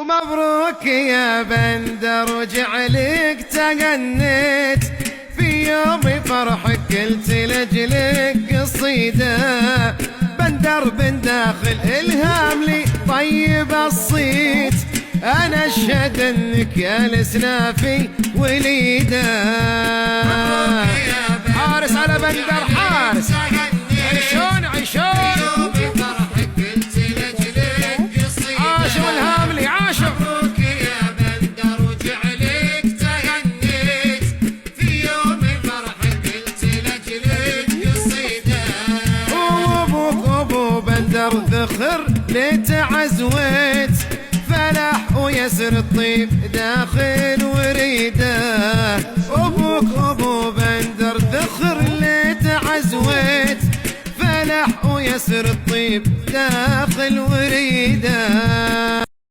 ومبروك يا بندر وجعلك تغنيت في يوم فرحك قلت لجلك قصيدة. بندر بن داخل الهام لي طيب الصيت، انا اشهد انك يا الاسنافي وليده. حارس على بندر حارس، عيشون عيشون بفرحك قلت لجلك قصيدة. عاشوا الهام لي عاشوا. مبروك يا بندر وجعلك تغنيت في يوم فرحك قلت لجلك قصيدة. وابوك ابو بندر ذخر لتعزويت، فلاح ويسر الطيب داخل وريده. ابوك ابو بندر ذخر لتعزويت، فلاح ويسر الطيب داخل وريده.